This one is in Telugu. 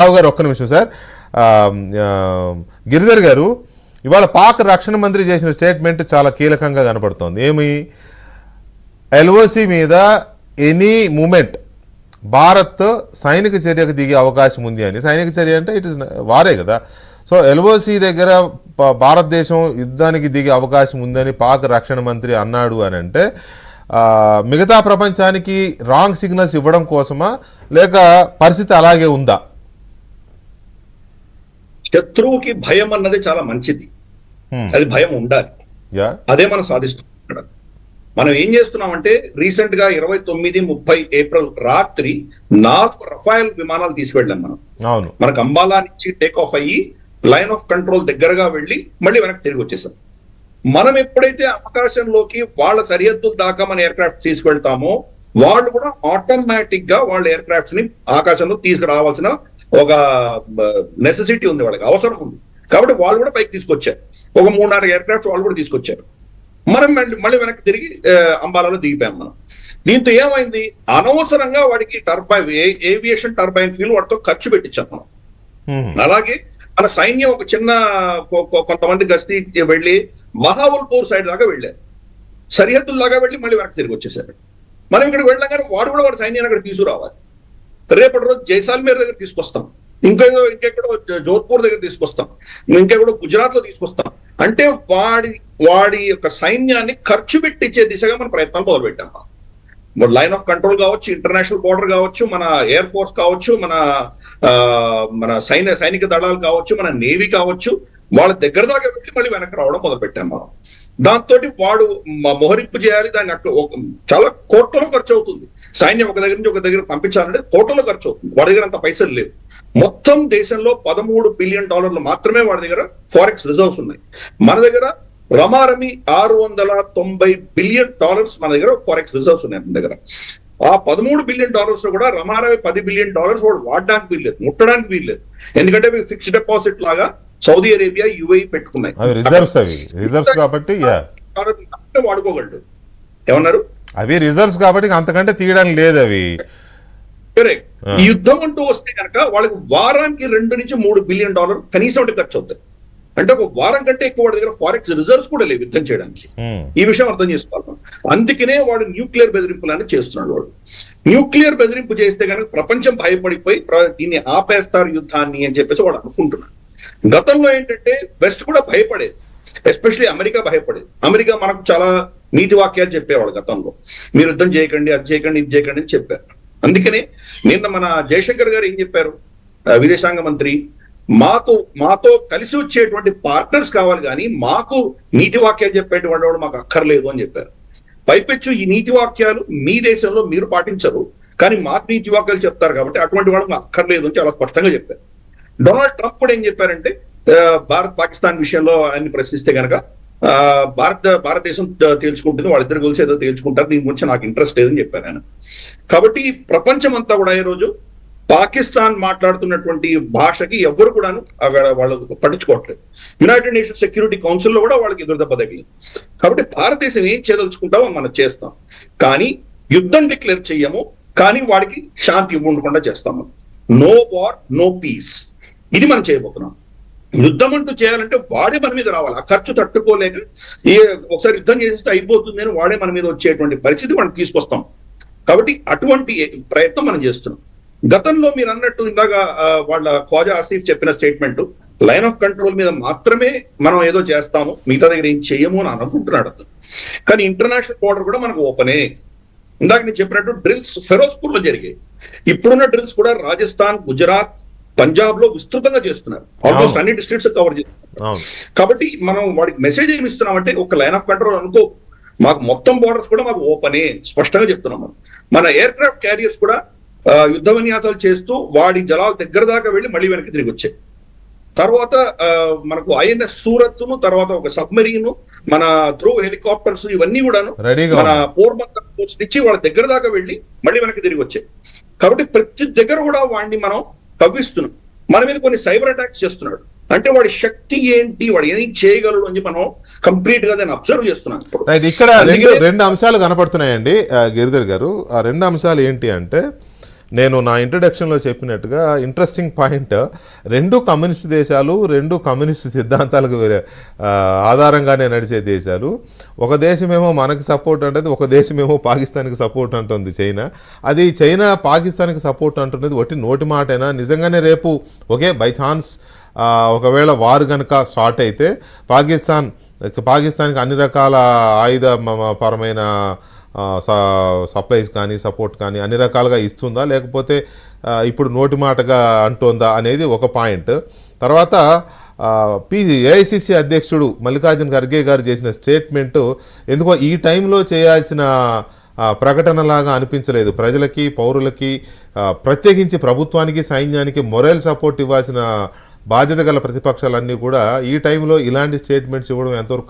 రావు గారు ఒక్క నిమిషం సార్. గిరిధర్ గారు, ఇవాళ పాక్ రక్షణ మంత్రి చేసిన స్టేట్మెంట్ చాలా కీలకంగా కనపడుతోంది. ఏమి, ఎల్ఓసి మీద ఎనీ మూమెంట్ భారత్ సైనిక చర్యకు దిగే అవకాశం ఉంది అని. సైనిక చర్య అంటే ఇట్ ఇస్ వారే కదా. సో ఎల్ఓసి దగ్గర భారతదేశం యుద్ధానికి దిగే అవకాశం ఉందని పాక్ రక్షణ మంత్రి అన్నాడు అని అంటే మిగతా ప్రపంచానికి రాంగ్ సిగ్నల్స్ ఇవ్వడం కోసమా, లేక పరిస్థితి అలాగే ఉందా? శత్రువుకి భయం అన్నది చాలా మంచిది, అది భయం ఉండాలి, అదే మనం సాధిస్తున్నాం. మనం ఏం చేస్తున్నామంటే రీసెంట్ గా 29-30 ఏప్రిల్ రాత్రి 4 రఫాయల్ విమానాలు తీసుకెళ్ళాం మనం. మనకు అంబాలా నుంచి టేక్ ఆఫ్ అయ్యి లైన్ ఆఫ్ కంట్రోల్ దగ్గరగా వెళ్ళి మళ్ళీ వెనక్కి తిరిగి వచ్చేసాం. మనం ఎప్పుడైతే ఆకాశంలోకి వాళ్ళ సరిహద్దుల దాకా మన ఎయిర్ క్రాఫ్ట్ తీసుకెళ్తామో వాళ్ళు కూడా ఆటోమేటిక్ గా వాళ్ళ ఎయిర్ క్రాఫ్ట్స్ ని ఆకాశంలో తీసుకురావాల్సిన ఒక నెసెసిటీ ఉంది, వాళ్ళకి అవసరం ఉంది. కాబట్టి వాళ్ళు కూడా పైకి తీసుకొచ్చారు, ఒక 3-4 ఎయిర్ క్రాఫ్ట్స్ వాళ్ళు కూడా తీసుకొచ్చారు. మనం మళ్ళీ వెనక్కి తిరిగి అంబాలాలో దిగిపోయాం మనం. దీంతో ఏమైంది, అనవసరంగా వాడికి ఏవియేషన్ టర్బైన్ ఫ్యూల్ వాటితో ఖర్చు పెట్టించాం మనం. అలాగే మన సైన్యం ఒక చిన్న కొంతమంది గస్తీ వెళ్ళి మహాబల్పూర్ సైడ్ దాకా వెళ్ళారు, సరిహద్దుల్లాగా వెళ్ళి మళ్ళీ వెనక్కి తిరిగి వచ్చేసారు. మనం ఇక్కడ వెళ్ళాం కానీ వాడు వాడి సైన్యాన్ని అక్కడ తీసుకురావాలి. రేపటి రోజు జైసాల్మేర్ దగ్గర తీసుకొస్తాం, ఇంకెక్కడో జోధ్పూర్ దగ్గర తీసుకొస్తాం, ఇంకెక్కడో గుజరాత్ లో తీసుకొస్తాం. అంటే వాడి యొక్క సైన్యాన్ని ఖర్చు పెట్టించే దిశగా మన ప్రయత్నాలు మొదలు పెట్టాం. లైన్ ఆఫ్ కంట్రోల్ కావచ్చు, ఇంటర్నేషనల్ బోర్డర్ కావచ్చు, మన ఎయిర్ ఫోర్స్ కావచ్చు, మన సైనిక దళాలు కావచ్చు, మన నేవీ కావచ్చు, వాళ్ళ దగ్గర దాకా వెళ్ళి మళ్ళీ వెనక్కి రావడం మొదలు పెట్టాం మనం. దాంతో వాడు మోహరింపు చేయాలి, దాన్ని అక్కడ చాలా కోట్లలో ఖర్చు అవుతుంది. సైన్యం ఒక దగ్గర నుంచి ఒక దగ్గర పంపించాలంటే కోట్లలో ఖర్చు అవుతుంది. వాడి దగ్గర అంత పైసలు లేవు. మొత్తం దేశంలో $13 బిలియన్ మాత్రమే వాడి దగ్గర ఫారెక్స్ రిజర్వ్స్ ఉన్నాయి. మన దగ్గర రమారమి $690 బిలియన్ మన దగ్గర ఫారెక్స్ రిజర్వ్స్ ఉన్నాయి మన దగ్గర. ఆ $13 బిలియన్ లో కూడా రమారమి $10 బిలియన్ వాడు వాడడానికి వీల్లేదు, ముట్టడానికి వీల్లేదు. ఎందుకంటే ఫిక్స్డ్ డిపాజిట్ లాగా సౌదీ అరేబియా, యుఏఈ పెట్టుకున్నాయి. రిజర్వ్స్ కాబట్టి వాడుకోగలడు. ఏమన్నారు, అవి రిజర్వ్స్ కాబట్టి అంతకంటే తీయడానికి లేదు అవి. కరెక్ట్. ఈ యుద్ధం అంటూ వస్తే కనుక వాళ్ళకి వారానికి $2-3 బిలియన్ కనీసం ఖర్చు అవుతాయి. అంటే ఒక వారం కంటే ఎక్కువ వాడి దగ్గర ఫారెక్స్ రిజర్వ్స్ కూడా లేవు యుద్ధం చేయడానికి. ఈ విషయం అర్థం చేసుకోవాలి. అందుకనే వాడు న్యూక్లియర్ బెదిరింపులని చేస్తున్నాడు. వాడు న్యూక్లియర్ బెదిరింపు చేస్తే కనుక ప్రపంచం భయపడిపోయి దీన్ని ఆపేస్తారు యుద్ధాన్ని అని చెప్పేసి వాడు అనుకుంటున్నాడు. గతంలో ఏంటంటే వెస్ట్ కూడా భయపడేది, ఎస్పెషల్లీ అమెరికా భయపడేది. అమెరికా మనకు చాలా నీతి వాక్యాలు చెప్పేవాడు గతంలో, మీరు యుద్ధం చేయకండి, అది చేయకండి, ఇది చేయకండి అని చెప్పారు. అందుకనే నిన్న మన జయశంకర్ గారు ఏం చెప్పారు, విదేశాంగ మంత్రి, మాతో కలిసి వచ్చేటువంటి పార్ట్నర్స్ కావాలి కానీ మాకు నీతి వాక్యాలు చెప్పేటువంటి వాడు మాకు అక్కర్లేదు అని చెప్పారు. పైపెచ్చు ఈ నీతి వాక్యాలు మీ దేశంలో మీరు పాటించరు, కానీ మాకు నీతి వాక్యాలు చెప్తారు కాబట్టి అటువంటి వాళ్ళు మాకు అక్కర్లేదు అని చాలా స్పష్టంగా చెప్పారు. డొనాల్డ్ ట్రంప్ కూడా ఏం చెప్పారంటే, పాకిస్తాన్ విషయంలో ఆయన్ని ప్రశ్నిస్తే కనుక భారతదేశం తేల్చుకుంటుంది, వాళ్ళిద్దరు కలిసి ఏదో తేల్చుకుంటారు, దీని గురించి నాకు ఇంట్రెస్ట్ లేదని చెప్పారు ఆయన. కాబట్టి ప్రపంచం అంతా కూడా ఈరోజు పాకిస్తాన్ మాట్లాడుతున్నటువంటి భాషకి ఎవ్వరు కూడాను వాళ్ళు పట్టించుకోవట్లేదు. యునైటెడ్ నేషన్స్ సెక్యూరిటీ కౌన్సిల్లో కూడా వాళ్ళకి ఎదురు దెబ్బ తగిలింది. కాబట్టి భారతదేశం ఏం చేయదలుచుకుంటామో మనం చేస్తాం, కానీ యుద్ధం డిక్లేర్ చెయ్యము, కానీ వాడికి శాంతి ఉండకుండా చేస్తాము. నో వార్, నో పీస్, ఇది మనం చేయబోతున్నాం. యుద్ధం అంటూ చేయాలంటే వాడే మన మీద రావాలి. ఆ ఖర్చు తట్టుకోలేక ఒకసారి యుద్ధం చేసేస్తే అయిపోతుంది అని వాడే మన మీద వచ్చేటువంటి పరిస్థితి మనం తీసుకొస్తాం. కాబట్టి అటువంటి ప్రయత్నం మనం చేస్తున్నాం. గతంలో మీరు అన్నట్టు ఇందాక వాళ్ళ ఖ్వాజా ఆసిఫ్ చెప్పిన స్టేట్మెంట్, లైన్ ఆఫ్ కంట్రోల్ మీద మాత్రమే మనం ఏదో చేస్తాము, మిగతా దగ్గర ఏం చేయము అని అనుకుంటున్నాడు అతను. కానీ ఇంటర్నేషనల్ బోర్డర్ కూడా మనకు ఓపెనే. ఇందాక నేను చెప్పినట్టు డ్రిల్స్ ఫెరోజ్పూర్ లో జరిగాయి. ఇప్పుడున్న డ్రిల్స్ కూడా రాజస్థాన్, గుజరాత్, పంజాబ్ లో విస్తృతంగా చేస్తున్నారు. ఆల్మోస్ట్ అన్ని డిస్ట్రిక్ట్స్ కవర్ చేస్తున్నారు. కాబట్టి మనం వాడికి మెసేజ్ ఏమి ఇస్తున్నామంటే, ఒక లైన్ ఆఫ్ కంట్రోల్ అనుకో, మాకు మొత్తం బోర్డర్స్ కూడా మాకు ఓపెనే, స్పష్టంగా చెప్తున్నాం. మన ఎయిర్ క్రాఫ్ట్ క్యారియర్స్ కూడా యుద్ధ విన్యాసాలు చేస్తూ వాడి జలాల దగ్గర దాకా వెళ్ళి మళ్ళీ వెనక్కి తిరిగి వచ్చాయి. తర్వాత మనకు ఐఎన్ఎస్ సూరత్ ను, తర్వాత ఒక సబ్మెరీన్, మన ధ్రువ్ హెలికాప్టర్స్, ఇవన్నీ కూడాను మన పోర్బందర్ పోస్ట్ నుంచి వాళ్ళ దగ్గర దాకా వెళ్ళి మళ్ళీ వెనక్కి తిరిగి వచ్చాయి. కాబట్టి ప్రతి దగ్గర కూడా వాడిని మనం తవ్విస్తున్నాం. మన మీద కొన్ని సైబర్ అటాక్స్ చేస్తున్నాడు. అంటే వాడి శక్తి ఏంటి, వాడు ఏం చేయగలడు అని మనం కంప్లీట్ గా దాన్ని అబ్జర్వ్ చేస్తున్నాం. ఇక్కడ రెండు అంశాలు కనపడుతున్నాయండి గిరిధర్ గారు. ఆ రెండు అంశాలు ఏంటి అంటే, నేను నా ఇంట్రడక్షన్లో చెప్పినట్టుగా ఇంట్రెస్టింగ్ పాయింట్, రెండు కమ్యూనిస్ట్ దేశాలు, రెండు కమ్యూనిస్ట్ సిద్ధాంతాలకు ఆధారంగానే నడిచే దేశాలు. ఒక దేశమేమో మనకి సపోర్ట్ అంటుంది, ఒక దేశమేమో పాకిస్తాన్కి సపోర్ట్ అంటుంది చైనా. అది చైనా పాకిస్తాన్కి సపోర్ట్ అంటున్నది ఒట్టి నోటి మాటేనా? నిజంగానే రేపు ఓకే బై ఛాన్స్ ఒకవేళ వార్ కనుక స్టార్ట్ అయితే పాకిస్తాన్కి అన్ని రకాల ఆయుధ పరమైన సప్లైస్ కానీ సపోర్ట్ కానీ అన్ని రకాలుగా ఇస్తుందా, లేకపోతే ఇప్పుడు నోటి మాటగా అంటోందా అనేది ఒక పాయింట్. తర్వాత ఏఐసిసి అధ్యక్షుడు మల్లికార్జున ఖర్గే గారు చేసిన స్టేట్మెంటు ఎందుకో ఈ టైంలో చేయాల్సిన ప్రకటనలాగా అనిపించలేదు. ప్రజలకి, పౌరులకి, ప్రత్యేకించి ప్రభుత్వానికి, సైన్యానికి మొరల్ సపోర్ట్ ఇవ్వాల్సిన బాధ్యత గల ప్రతిపక్షాలన్నీ కూడా ఈ టైంలో ఇలాంటి స్టేట్మెంట్స్ ఇవ్వడం ఎంతవరకు